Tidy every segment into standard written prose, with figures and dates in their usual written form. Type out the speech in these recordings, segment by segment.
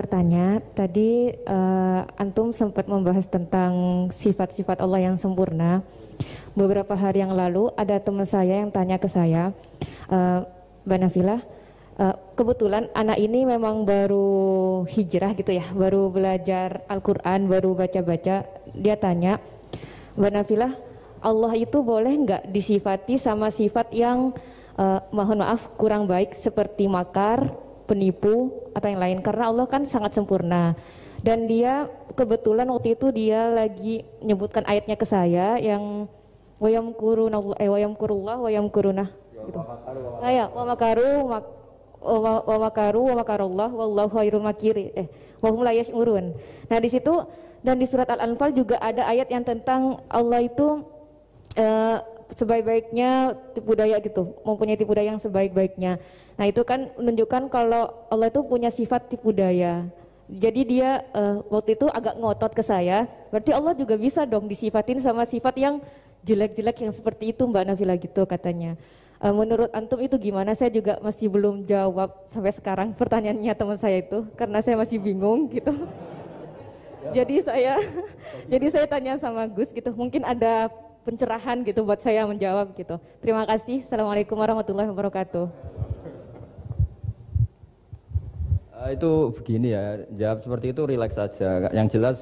bertanya, tadi antum sempat membahas tentang sifat-sifat Allah yang sempurna. Beberapa hari yang lalu ada teman saya yang tanya ke saya, Mbak Nafilah, kebetulan anak ini memang baru hijrah gitu ya, baru belajar Al-Quran, baru baca-baca. Dia tanya, Mbak Nafilah, Allah itu boleh nggak disifati sama sifat yang mohon maaf kurang baik seperti makar, penipu atau yang lain, karena Allah kan sangat sempurna. Dan dia kebetulan waktu itu dia lagi menyebutkan ayatnya ke saya yang wayamkurullah wayamkuruna gitu. Wa makaru wa makarullah wallahu khairul makirin wa hum la yash'urun. Nah di situ dan di surat Al-Anfal juga ada ayat yang tentang Allah itu sebaik-baiknya tipu daya gitu, mempunyai tipu daya yang sebaik-baiknya. Nah itu kan menunjukkan kalau Allah itu punya sifat tipu daya. Jadi dia waktu itu agak ngotot ke saya, berarti Allah juga bisa dong disifatin sama sifat yang jelek-jelek yang seperti itu Mbak Nafila gitu katanya. Menurut antum itu gimana? Saya juga masih belum jawab sampai sekarang pertanyaannya teman saya itu, karena saya masih bingung gitu. Jadi saya tanya sama Gus gitu, mungkin ada pencerahan gitu buat saya menjawab gitu. Terima kasih. Assalamualaikum warahmatullahi wabarakatuh. Itu begini ya, jawab seperti itu rileks saja. Yang jelas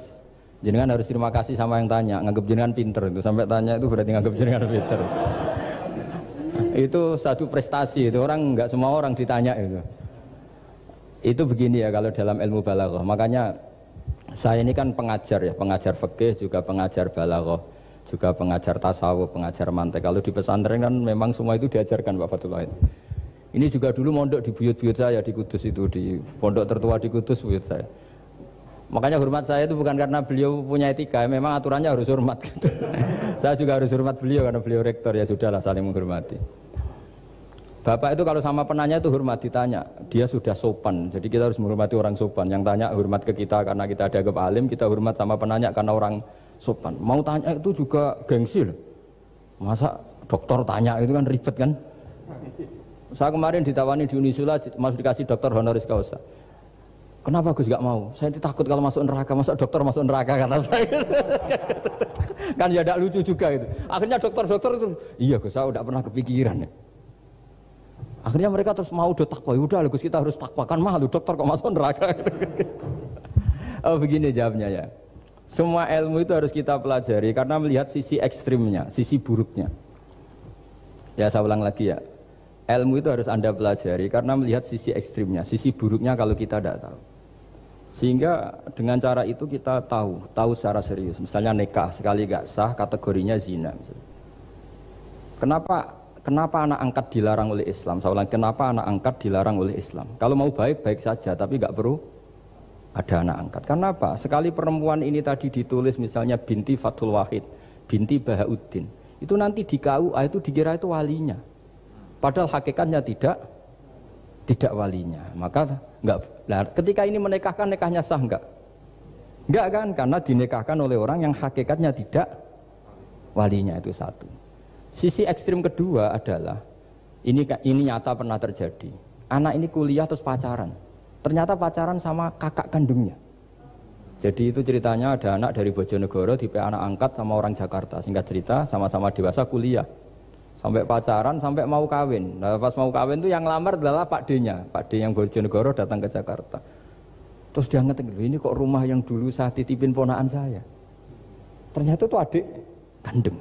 jenengan harus terima kasih sama yang tanya, nganggep jenengan pinter itu. Sampai tanya itu berarti nganggep jenengan pinter. Itu satu prestasi, itu orang nggak semua orang ditanya itu. Itu begini ya kalau dalam ilmu balaghah. Makanya saya ini kan pengajar ya, pengajar fikih juga pengajar balaghah, juga pengajar tasawuf, pengajar mantek. Kalau di pesantren kan memang semua itu diajarkan Pak Fatullah. Ini juga dulu mondok di buyut-buyut saya di Kudus itu, di pondok tertua di Kudus buyut saya. Makanya hormat saya itu bukan karena beliau punya etika, memang aturannya harus hormat gitu. Saya juga harus hormat beliau karena beliau rektor, ya sudahlah saling menghormati. Bapak itu kalau sama penanya itu hormat, ditanya, dia sudah sopan. Jadi kita harus menghormati orang sopan. Yang tanya hormat ke kita karena kita dianggap alim, kita hormat sama penanya karena orang sopan. Mau tanya itu juga gengsi loh. Masa dokter tanya itu kan ribet kan? Saya kemarin ditawani di Unisula masuk dikasih dokter honoris causa. Kenapa Gus gak mau? Saya takut kalau masuk neraka, masa dokter masuk neraka kata saya. Kan ya tidak lucu juga itu. Akhirnya dokter-dokter itu, iya Gus saya tidak pernah kepikiran ya. Akhirnya mereka terus mau udah takwa, udah Gus kita harus takwa, kan malu dokter kok masuk neraka. Oh begini jawabnya ya. Semua ilmu itu harus kita pelajari karena melihat sisi ekstrimnya, sisi buruknya. Ya saya ulang lagi ya. Ilmu itu harus Anda pelajari karena melihat sisi ekstrimnya, sisi buruknya kalau kita tidak tahu. Sehingga dengan cara itu kita tahu secara serius. Misalnya nikah sekali gak sah kategorinya zina. Misalnya. Kenapa anak angkat dilarang oleh Islam? Saya ulang, kenapa anak angkat dilarang oleh Islam? Kalau mau baik saja, tapi gak perlu ada anak angkat. Karena apa? Sekali perempuan ini tadi ditulis misalnya binti Fathul Wahid, binti Bahauddin, itu nanti di KUA itu dikira itu walinya. Padahal hakikatnya tidak walinya. Maka enggak. Nah, ketika ini menikahkan, nikahnya sah enggak? Enggak kan? Karena dinikahkan oleh orang yang hakikatnya tidak walinya, itu satu. Sisi ekstrim kedua adalah ini nyata pernah terjadi. Anak ini kuliah terus pacaran. Ternyata pacaran sama kakak kandungnya. Jadi itu ceritanya ada anak dari Bojonegoro tipe anak angkat sama orang Jakarta. Singkat cerita sama-sama dewasa kuliah. Sampai pacaran, sampai mau kawin. Nah, pas mau kawin itu yang lamar adalah Pak D-nya. Pak D yang Bojonegoro datang ke Jakarta. Terus dia ngetik, ini kok rumah yang dulu saya titipin ponaan saya. Ternyata itu adik kandung.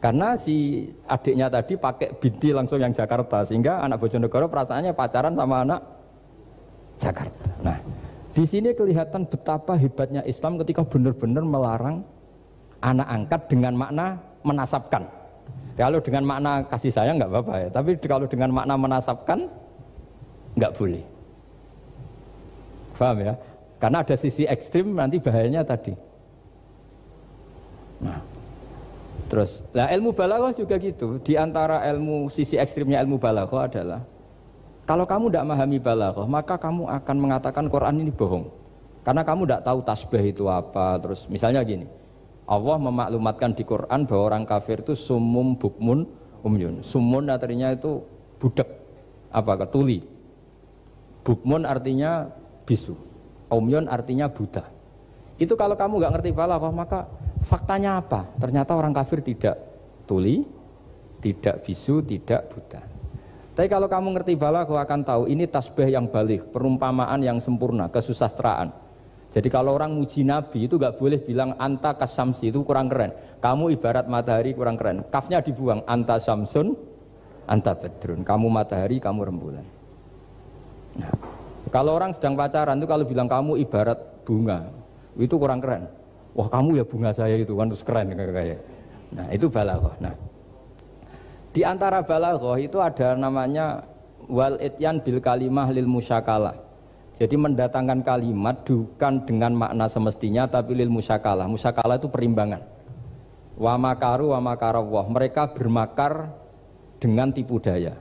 Karena si adiknya tadi pakai binti langsung yang Jakarta. Sehingga anak Bojonegoro perasaannya pacaran sama anak Jakarta. Nah, di sini kelihatan betapa hebatnya Islam ketika benar-benar melarang anak angkat dengan makna menasabkan. Kalau dengan makna kasih sayang nggak apa-apa ya, tapi kalau dengan makna menasabkan nggak boleh. Paham ya? Karena ada sisi ekstrim nanti bahayanya tadi. Nah, terus, ilmu balaghah juga gitu. Di antara ilmu sisi ekstrimnya ilmu balaghah adalah kalau kamu tidak memahami balaghah, maka kamu akan mengatakan Quran ini bohong. Karena kamu tidak tahu tasbih itu apa. Terus misalnya gini. Allah memaklumatkan di Quran bahwa orang kafir itu sumum bukmun umyun. Sumun artinya itu budak, tuli. Bukmun artinya bisu. Umyun artinya buta. Itu kalau kamu nggak ngerti balaghah, maka faktanya apa? Ternyata orang kafir tidak tuli, tidak bisu, tidak buta. Tapi kalau kamu ngerti balaghah akan tahu ini tasbih yang baligh, perumpamaan yang sempurna, kesusastraan. Jadi kalau orang muji Nabi itu nggak boleh bilang anta kasamsi, itu kurang keren. Kamu ibarat matahari, kurang keren. Kafnya dibuang, anta samsun, anta badrun. Kamu matahari, kamu rembulan. Nah, kalau orang sedang pacaran itu kalau bilang kamu ibarat bunga, itu kurang keren. Wah, kamu ya bunga saya itu kan, terus keren kayak. Nah, itu balaghah. Nah, di antara balaghah itu ada namanya wal ityan bil kalimah lil musyakalah. Jadi mendatangkan kalimat bukan dengan makna semestinya tapi lil musyakalah. Musyakalah itu perimbangan. Wa makaru wa makarawah. Mereka bermakar dengan tipu daya.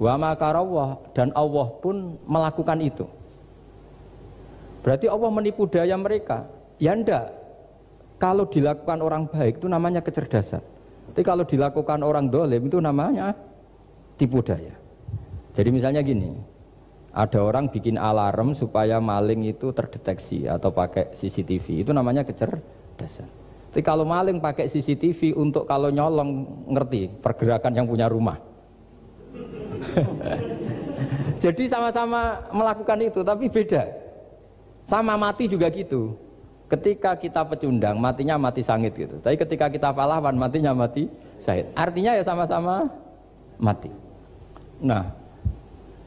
Wa makarawah, dan Allah pun melakukan itu. Berarti Allah menipu daya mereka. Ya enggak. Kalau dilakukan orang baik itu namanya kecerdasan. Tapi kalau dilakukan orang dolim itu namanya tipu daya. Jadi misalnya gini. Ada orang bikin alarm supaya maling itu terdeteksi atau pakai CCTV, itu namanya kecerdasan. Tapi kalau maling pakai CCTV untuk kalau nyolong ngerti pergerakan yang punya rumah. Jadi sama-sama melakukan itu tapi beda. Sama mati juga gitu. Ketika kita pecundang matinya mati sangit gitu. Tapi ketika kita pahlawan matinya mati syahid. Artinya ya sama-sama mati. Nah,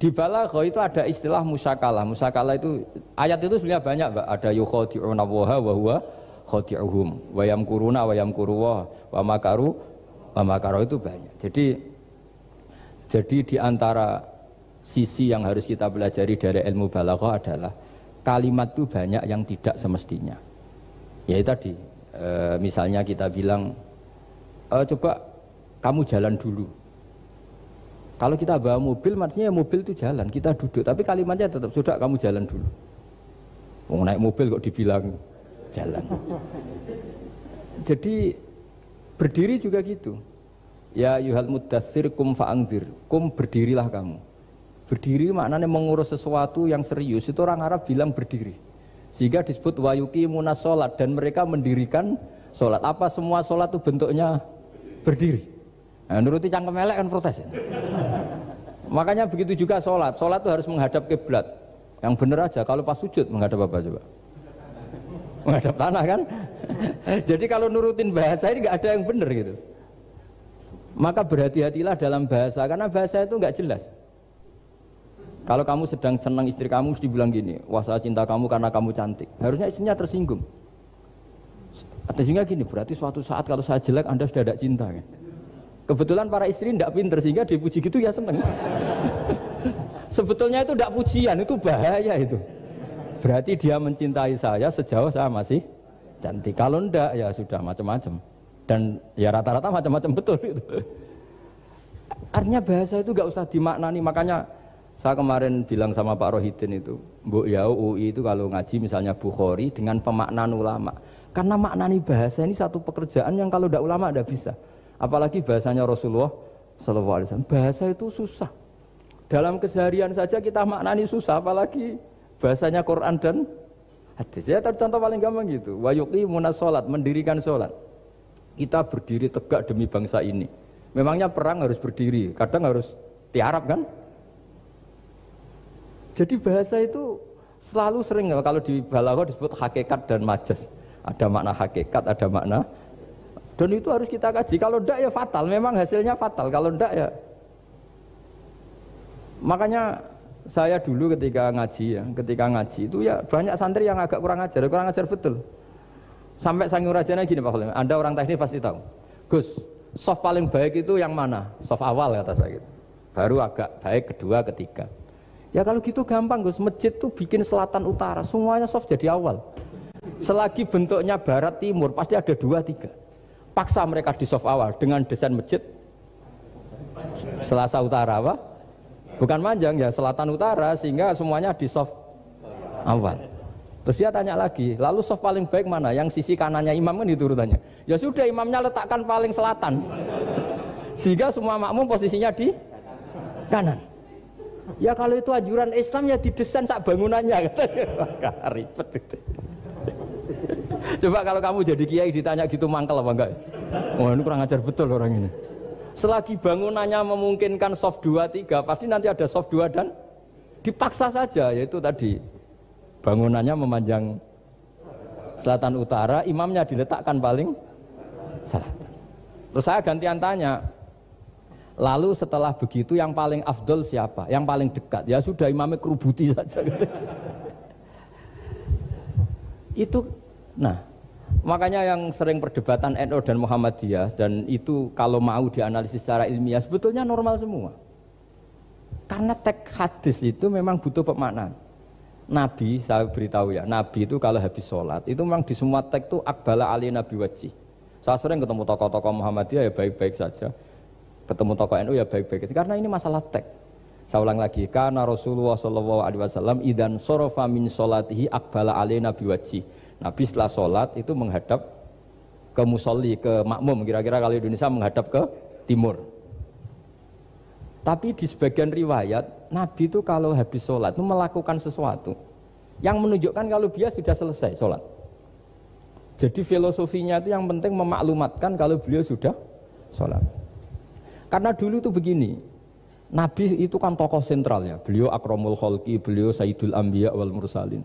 di balaghah itu ada istilah musyakalah. Musyakalah itu ayat itu sebenarnya banyak, Mbak. Ada yukhadi'una waha wa huwa khadi'uhum wa yamkuruna wa yamkuru wa makaru itu banyak. Jadi di antara sisi yang harus kita pelajari dari ilmu balaghah adalah kalimat itu banyak yang tidak semestinya. Ya tadi misalnya kita bilang coba kamu jalan dulu. Kalau kita bawa mobil, maksudnya mobil itu jalan, kita duduk. Tapi kalimatnya tetap, sudah kamu jalan dulu. Mau naik mobil kok dibilang jalan. Jadi berdiri juga gitu. Ya yuhal muddathir kum fa'anzir. Kum berdirilah kamu. Berdiri maknanya mengurus sesuatu yang serius. Itu orang Arab bilang berdiri. Sehingga disebut wayuki munas sholat. Dan mereka mendirikan sholat. Apa semua sholat itu bentuknya berdiri? Nah, nuruti cangkem elek kan protes ya? Makanya begitu juga sholat. Sholat itu harus menghadap kiblat. Yang benar aja, kalau pas sujud menghadap apa coba? Menghadap tanah kan? Jadi kalau nurutin bahasa ini nggak ada yang benar gitu. Maka berhati-hatilah dalam bahasa, karena bahasa itu nggak jelas. Kalau kamu sedang senang istri kamu, mesti bilang gini, wah saya cinta kamu karena kamu cantik. Harusnya istrinya tersinggung. Sehingga gini, berarti suatu saat kalau saya jelek Anda sudah tidak cinta kan? Kebetulan para istri tidak pinter sehingga dipuji gitu ya seneng. Sebetulnya itu tidak pujian, itu bahaya itu. Berarti dia mencintai saya sejauh saya masih cantik. Kalau enggak ya sudah macam-macam. Dan ya rata-rata macam-macam betul itu. Artinya bahasa itu nggak usah dimaknani. Makanya saya kemarin bilang sama Pak Rohidin itu, Mbok ya UI itu kalau ngaji misalnya Bukhari dengan pemaknaan ulama. Karena maknani bahasa ini satu pekerjaan yang kalau tidak ulama tidak bisa. Apalagi bahasanya Rasulullah SAW. Bahasa itu susah. Dalam keseharian saja kita maknani susah, apalagi bahasanya Quran dan hadis. Ya contoh paling gampang gitu. Wa yuqimunas sholat, mendirikan sholat. Kita berdiri tegak demi bangsa ini. Memangnya perang harus berdiri, kadang harus tiarap kan? Jadi bahasa itu selalu sering kalau di balaghah disebut hakikat dan majas. Ada makna hakikat, ada makna. Dan itu harus kita kaji. Kalau enggak ya fatal, memang hasilnya fatal. Kalau enggak ya. Makanya saya dulu ketika ngaji itu ya banyak santri yang agak kurang ajar betul. Sampai Sanghyang Rajana gini Pak Khalil, Anda orang teknik pasti tahu. Gus, soft paling baik itu yang mana? Soft awal kata saya gitu. Baru agak baik kedua, ketiga. Ya kalau gitu gampang Gus, masjid tuh bikin selatan utara, semuanya soft jadi awal. Selagi bentuknya barat timur pasti ada 2-3. Paksa mereka di soft awal dengan desain masjid selasa utara apa? Bukan manjang ya, selatan utara sehingga semuanya di soft awal. Terus dia tanya lagi, lalu soft paling baik mana? Yang sisi kanannya imam kan itu urutannya. Ya sudah imamnya letakkan paling selatan. Sehingga semua makmum posisinya di kanan. Ya kalau itu anjuran Islam ya didesain sak bangunannya katanya. Ribet itu. Coba kalau kamu jadi kiai ditanya gitu mangkel apa enggak? Wah ini kurang ajar betul orang ini. Selagi bangunannya memungkinkan soft 2, 3 pasti nanti ada soft 2 dan dipaksa saja, yaitu tadi bangunannya memanjang selatan utara, imamnya diletakkan paling selatan. Terus saya gantian tanya, lalu setelah begitu yang paling afdol siapa? Yang paling dekat? Ya sudah imamnya kerubuti saja gitu. Itu, nah makanya yang sering perdebatan NU dan Muhammadiyah, dan itu kalau mau dianalisis secara ilmiah sebetulnya normal semua. Karena teks hadis itu memang butuh pemaknaan. Nabi, saya beritahu ya, Nabi itu kalau habis sholat itu memang di semua teks itu akbala ali nabi wajih. Saya sering ketemu tokoh-tokoh Muhammadiyah ya baik-baik saja, ketemu tokoh NU ya baik-baik saja, karena ini masalah teks. Saya ulang lagi, karena Rasulullah SAW idan sorofa min sholatihi akbala ali nabi wajih. Nabi setelah sholat itu menghadap ke musolli, ke makmum, kira-kira kalau Indonesia menghadap ke timur. Tapi di sebagian riwayat, Nabi itu kalau habis sholat itu melakukan sesuatu yang menunjukkan kalau dia sudah selesai sholat. Jadi filosofinya itu yang penting memaklumatkan kalau beliau sudah sholat. Karena dulu itu begini, Nabi itu kan tokoh sentral ya, beliau akramul kholqi, beliau sayyidul anbiya wal mursalin.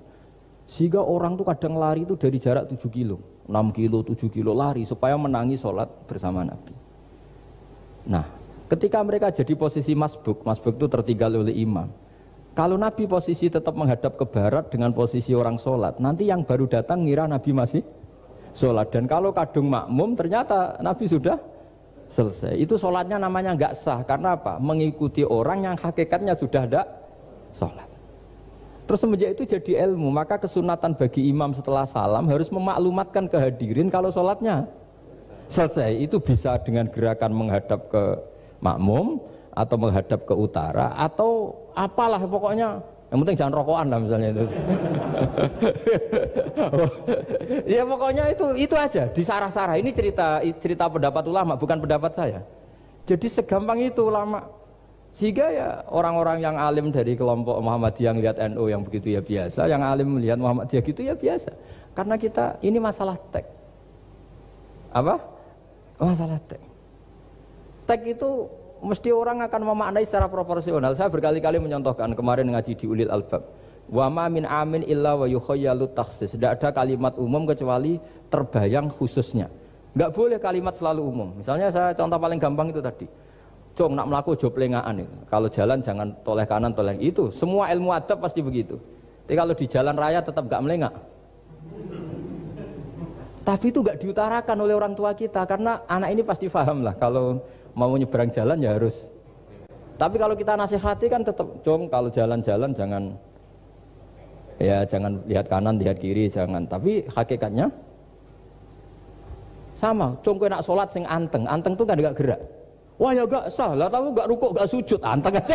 Sehingga orang tuh kadang lari itu dari jarak 7 kilo, 6 kilo, 7 kilo lari supaya menangi sholat bersama Nabi. Nah, ketika mereka jadi posisi masbuk itu tertinggal oleh imam. Kalau Nabi posisi tetap menghadap ke barat dengan posisi orang sholat, nanti yang baru datang ngira Nabi masih sholat. Dan kalau kadung makmum ternyata Nabi sudah selesai. Itu sholatnya namanya nggak sah. Karena apa? Mengikuti orang yang hakikatnya sudah ada sholat. Terus semenjak itu jadi ilmu, maka kesunatan bagi imam setelah salam harus memaklumatkan ke hadirin kalau sholatnya selesai. Itu bisa dengan gerakan menghadap ke makmum atau menghadap ke utara atau apalah pokoknya, yang penting jangan rokokan lah misalnya itu. Ya pokoknya itu aja disarah-sarah. Ini cerita pendapat ulama, bukan pendapat saya. Jadi segampang itu ulama. Sehingga ya orang-orang yang alim dari kelompok Muhammadiyah yang lihat NU yang begitu ya biasa, yang alim melihat Muhammadiyah gitu ya biasa. Karena kita ini masalah teks. Apa? Masalah teks. Teks itu mesti orang akan memaknai secara proporsional. Saya berkali-kali menyontohkan kemarin ngaji di Ulil Albab. Wa ma min amin illa wa yukhayyalu takhsis. Tidak ada kalimat umum kecuali terbayang khususnya. Enggak boleh kalimat selalu umum. Misalnya saya contoh paling gampang itu tadi. Cung nak melaku jo plengaan itu. Kalau jalan jangan toleh kanan toleh itu. Semua ilmu adab pasti begitu. Tapi kalau di jalan raya tetap enggak melengak. Tapi itu enggak diutarakan oleh orang tua kita karena anak ini pasti paham lah kalau mau nyebrang jalan ya harus. Tapi kalau kita nasihati kan tetap, Cung kalau jalan-jalan jangan lihat kanan, lihat kiri, jangan. Tapi hakikatnya sama. Cung kowe nak sholat sing anteng tuh kan enggak gerak. Wah ya enggak sah lah, tahu enggak rukuk, enggak sujud, anteng aja.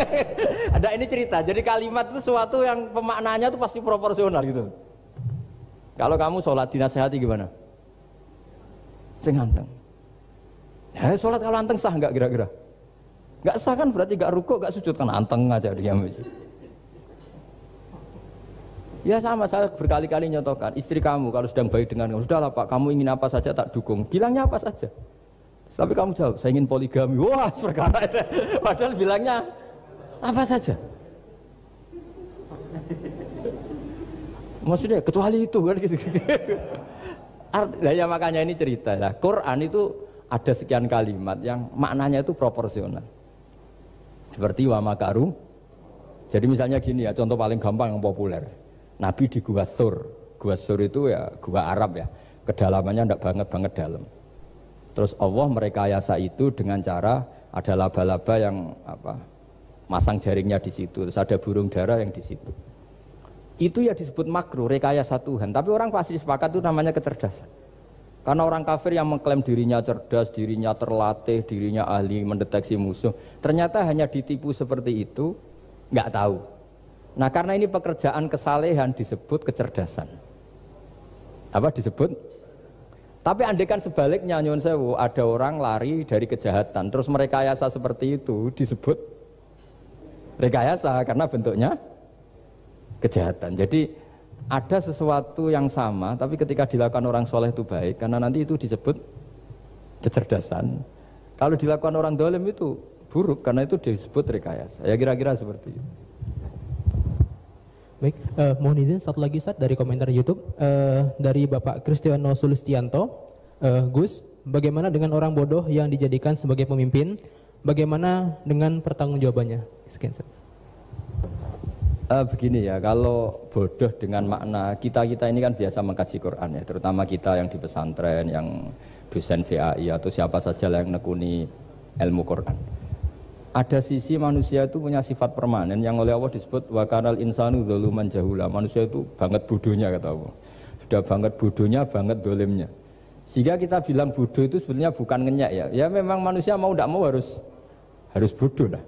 Ada ini cerita. Jadi kalimat itu sesuatu yang pemaknanya itu pasti proporsional gitu. Kalau kamu sholat dinasihati gimana? Sing anteng. Ya sholat kalau anteng sah enggak kira-kira? Enggak sah kan berarti enggak rukuk, enggak sujud kan anteng aja diam aja. Ya sama, saya berkali-kali nyontohkan istri kamu kalau sedang baik dengan kamu, sudahlah Pak, kamu ingin apa saja tak dukung. Bilangnya apa saja. Tapi kamu jawab, saya ingin poligami. Wah, perkara itu. Padahal bilangnya apa saja. Maksudnya kecuali itu kan gitu. Nah, ya makanya ini cerita lah. Quran itu ada sekian kalimat yang maknanya itu proporsional. Seperti wa makaru. Jadi misalnya gini ya, contoh paling gampang yang populer. Nabi di Gua Thur. Gua Thur itu ya gua Arab ya. Kedalamannya enggak banget dalam. Terus Allah merekayasa itu dengan cara ada laba-laba yang masang jaringnya di situ. Terus ada burung dara yang di situ. Itu ya disebut makruh, rekayasa Tuhan. Tapi orang pasti sepakat itu namanya kecerdasan. Karena orang kafir yang mengklaim dirinya cerdas, dirinya terlatih, dirinya ahli mendeteksi musuh, ternyata hanya ditipu seperti itu, nggak tahu. Nah karena ini pekerjaan kesalehan disebut kecerdasan. Apa disebut? Tapi andaikan sebaliknya, nyuwun sewu, ada orang lari dari kejahatan, terus merekayasa seperti itu disebut rekayasa karena bentuknya kejahatan. Jadi ada sesuatu yang sama, tapi ketika dilakukan orang soleh itu baik, karena nanti itu disebut kecerdasan. Kalau dilakukan orang dolim itu buruk, karena itu disebut rekayasa. Ya kira-kira seperti itu. Baik, mohon izin satu lagi Ustaz dari komentar YouTube dari Bapak Kristiano Sulistianto. Gus, bagaimana dengan orang bodoh yang dijadikan sebagai pemimpin? Bagaimana dengan pertanggungjawabannya? Sekian Ustaz. Begini ya, kalau bodoh dengan makna kita ini kan biasa mengkaji Quran ya, terutama kita yang di pesantren, yang dosen VAI atau siapa saja yang nekuni ilmu Quran. Ada sisi manusia itu punya sifat permanen yang oleh Allah disebut wa kanal insanu dzaluman jahula. Manusia itu banget bodohnya kata Allah. Sudah banget bodohnya, banget dolimnya. Sehingga kita bilang bodoh itu sebenarnya bukan ngenyak ya. Ya memang manusia mau tidak mau harus bodoh lah.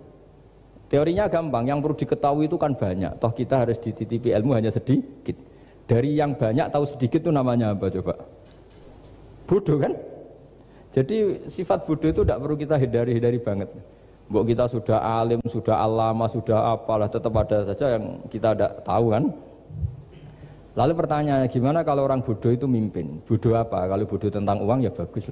Teorinya gampang, yang perlu diketahui itu kan banyak. Toh kita harus dititipi ilmu hanya sedikit. Dari yang banyak tahu sedikit itu namanya apa coba? Bodoh kan? Jadi sifat bodoh itu tidak perlu kita hindari banget. Mbok kita sudah alim, sudah alama, sudah apalah, tetap ada saja yang kita tidak tahu kan? Lalu pertanyaannya, gimana kalau orang bodoh itu mimpin? Bodoh apa? Kalau bodoh tentang uang ya bagus.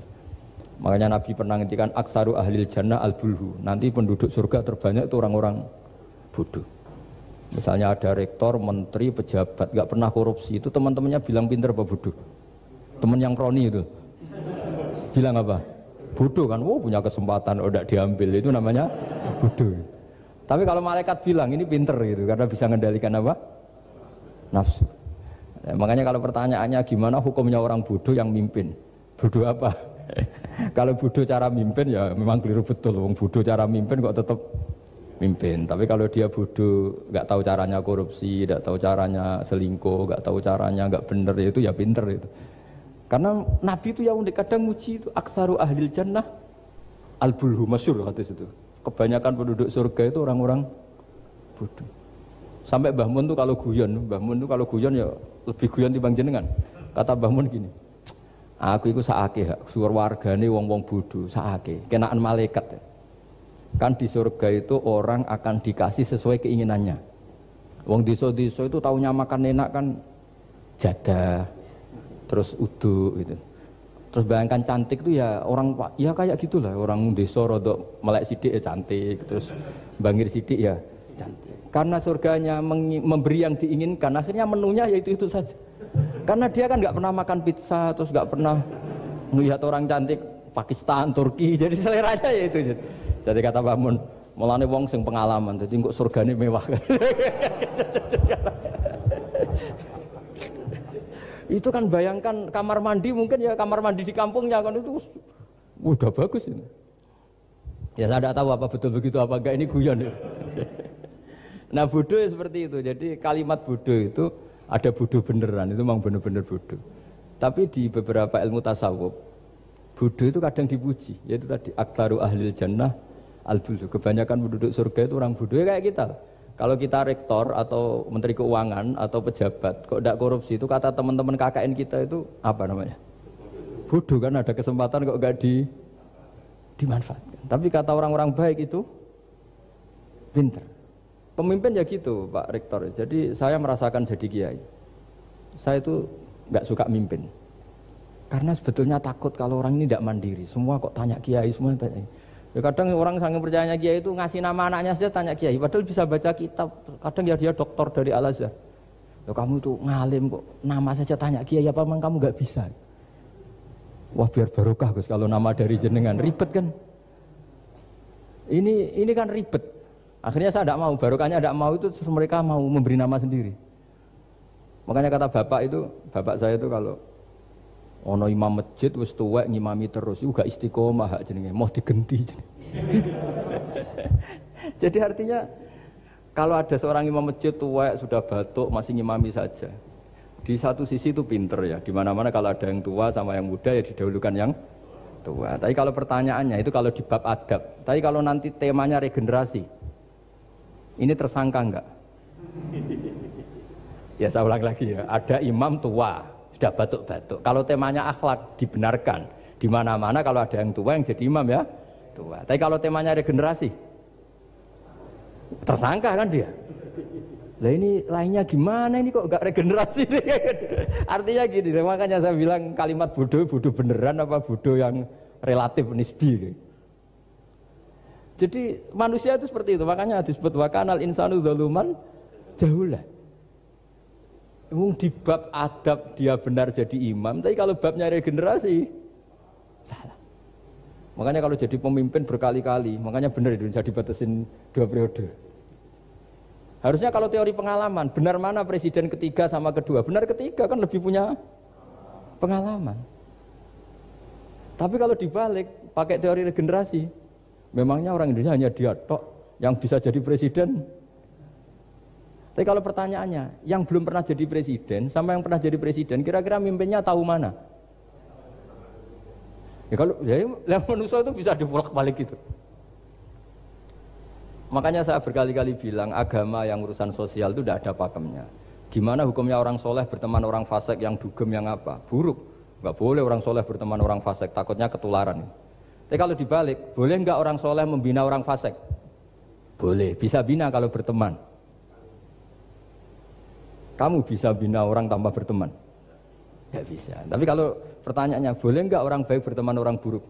Makanya Nabi pernah ngintikan aksaru ahlil jannah al-bulhu. Nanti penduduk surga terbanyak itu orang-orang bodoh. Misalnya ada rektor, menteri, pejabat, gak pernah korupsi. Itu teman-temannya bilang pinter apa bodoh? Teman yang kroni itu bilang apa? Bodoh kan, punya kesempatan, tidak diambil. Itu namanya bodoh. Tapi kalau malaikat bilang ini pinter gitu, karena bisa mengendalikan apa? Nafsu. Nah, makanya kalau pertanyaannya gimana hukumnya orang bodoh yang mimpin? Bodoh apa? Kalau bodoh cara mimpin ya memang keliru betul. Wong bodoh cara mimpin kok tetap mimpin. Tapi kalau dia bodoh, nggak tahu caranya korupsi, nggak tahu caranya selingkuh, nggak tahu caranya nggak bener, itu ya pinter itu. Karena Nabi itu yang kadang muji itu aksaru ahlil jannah al-bulhu, masyhur hadis itu. Kebanyakan penduduk surga itu orang-orang bodoh. Sampai Mbah Mun tuh kalau guyon ya lebih guyon dibanding jenengan. Kata Mbah Mun gini, aku itu saake suar wargane wong-wong bodoh, saake kenaan malaikat. Kan di surga itu orang akan dikasih sesuai keinginannya. Wong desa-desa itu taunya makan enak kan jadah, terus uduk gitu. Terus bayangkan cantik itu ya orang ya kayak gitulah, orang desa rodok melek sidik ya cantik, terus bangir sidik ya cantik. Karena surganya memberi yang diinginkan, akhirnya menunya ya itu saja. Karena dia kan nggak pernah makan pizza, terus nggak pernah melihat orang cantik Pakistan, Turki, jadi seleranya ya itu. Jadi kata Mbah Mun, mulane wong sing pengalaman, jadi kok surgane mewah. Itu kan bayangkan kamar mandi, mungkin ya kamar mandi di kampungnya kan itu udah bagus ini. Ya saya tidak tahu apa betul begitu apa enggak, ini guyon itu. Nah bodoh ya seperti itu. Jadi kalimat bodoh itu ada bodoh beneran, itu memang bener-bener bodoh. Tapi di beberapa ilmu tasawuf, bodoh itu kadang dipuji. Yaitu tadi aktaru ahlil jannah al-bulhu. Kebanyakan penduduk surga itu orang bodoh ya kayak kita. Kalau kita rektor atau menteri keuangan atau pejabat kok tidak korupsi, itu kata teman-teman KKN kita itu apa namanya? Bodoh kan, ada kesempatan kok enggak dimanfaatkan. Tapi kata orang-orang baik itu pinter. Pemimpin ya gitu Pak Rektor. Jadi saya merasakan jadi kiai. Saya itu nggak suka mimpin. Karena sebetulnya takut kalau orang ini tidak mandiri. Semua kok tanya kiai, semua tanya. Ya kadang orang saking percayanya kiai itu ngasih nama anaknya saja tanya kiai. Padahal bisa baca kitab. Kadang ya dia doktor dari Al-Azhar. Ya kamu itu ngalim kok nama saja tanya kiai, apa memang kamu nggak bisa? Wah biar barokah Gus kalau nama dari jenengan, ribet kan? Ini kan ribet. Akhirnya saya tidak mau, barokahnya tidak mau itu terus mereka mau memberi nama sendiri. Makanya kata bapak saya itu kalau ono imam masjid wis tuwek ngimami terus, itu gak istiqomah hak jenenge, mau digenti. Jadi artinya kalau ada seorang imam masjid tuwek sudah batuk masih ngimami saja. Di satu sisi itu pinter ya, di mana-mana kalau ada yang tua sama yang muda ya didahulukan yang tua. Tapi kalau pertanyaannya itu kalau di bab adab, tapi kalau nanti temanya regenerasi, ini tersangka enggak? Ya saya ulang lagi ya, ada imam tua sudah batuk-batuk. Kalau temanya akhlak dibenarkan, di mana-mana kalau ada yang tua yang jadi imam ya tua. Tapi kalau temanya regenerasi, Tersangka kan dia. Lah ini lainnya gimana ini kok nggak regenerasi? Artinya gini, makanya saya bilang kalimat bodoh beneran apa bodoh yang relatif nisbi. Jadi manusia itu seperti itu, makanya disebut wakanal insanu zaluman jahulah. Di bab adab dia benar jadi imam, tapi kalau babnya regenerasi salah. Makanya kalau jadi pemimpin berkali-kali, makanya benar Indonesia dibatasin 2 periode. Harusnya kalau teori pengalaman, benar mana presiden ketiga sama kedua? Benar ketiga kan lebih punya pengalaman. Tapi kalau dibalik, pakai teori regenerasi, memangnya orang Indonesia hanya dia tok yang bisa jadi presiden? Tapi kalau pertanyaannya, yang belum pernah jadi presiden sama yang pernah jadi presiden, kira-kira mimpinnya tahu mana? Ya kalau yang manusia itu bisa dibolak-balik gitu. Makanya saya berkali-kali bilang agama yang urusan sosial itu tidak ada pakemnya. Gimana hukumnya orang soleh berteman orang fasik yang dugem yang apa? Buruk. Nggak boleh orang soleh berteman orang fasik, takutnya ketularan. Tapi kalau dibalik, boleh nggak orang soleh membina orang fasik? Boleh, bisa bina kalau berteman. Kamu bisa bina orang tanpa berteman? Nggak bisa. Tapi kalau pertanyaannya, boleh nggak orang baik berteman orang buruk?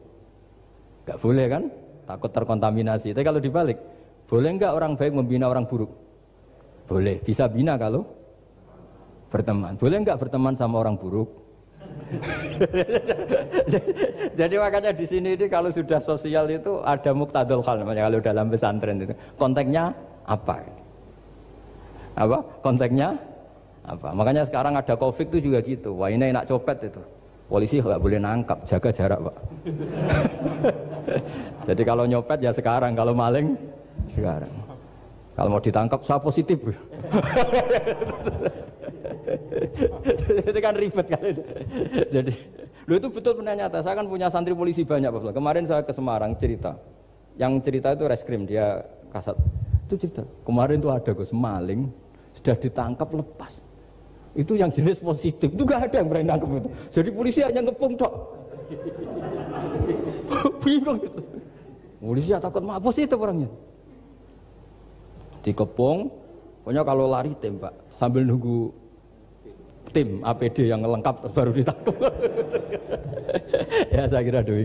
Nggak boleh kan? Takut terkontaminasi. Tapi kalau dibalik, boleh nggak orang baik membina orang buruk? Boleh, bisa bina kalau berteman. Boleh nggak berteman sama orang buruk? Jadi makanya di sini ini kalau sudah sosial itu ada muktadul hal namanya kalau dalam pesantren itu. Konteksnya apa? Apa? Konteksnya apa? Makanya sekarang ada Covid itu juga gitu. Wah ini enak copet itu. Polisi nggak boleh nangkap, jaga jarak Pak. Jadi kalau nyopet ya sekarang, kalau maling sekarang. Kalau mau ditangkap saya positif. Itu kan ribet kan itu. Jadi, itu betul benar nyata. Saya kan punya santri polisi banyak Pak. Kemarin saya ke Semarang cerita. Yang cerita itu reskrim dia kasat. Itu cerita. Kemarin tuh ada Gus maling sudah ditangkap lepas. Itu yang jenis positif. Itu gak ada yang berani nangkep itu. Jadi polisi hanya ngepung tok. Bingung gitu. Polisi ya takut mah positif orangnya. Dikepung, pokoknya kalau lari tembak sambil nunggu tim APD yang lengkap baru ditangkap. Ya saya kira doi.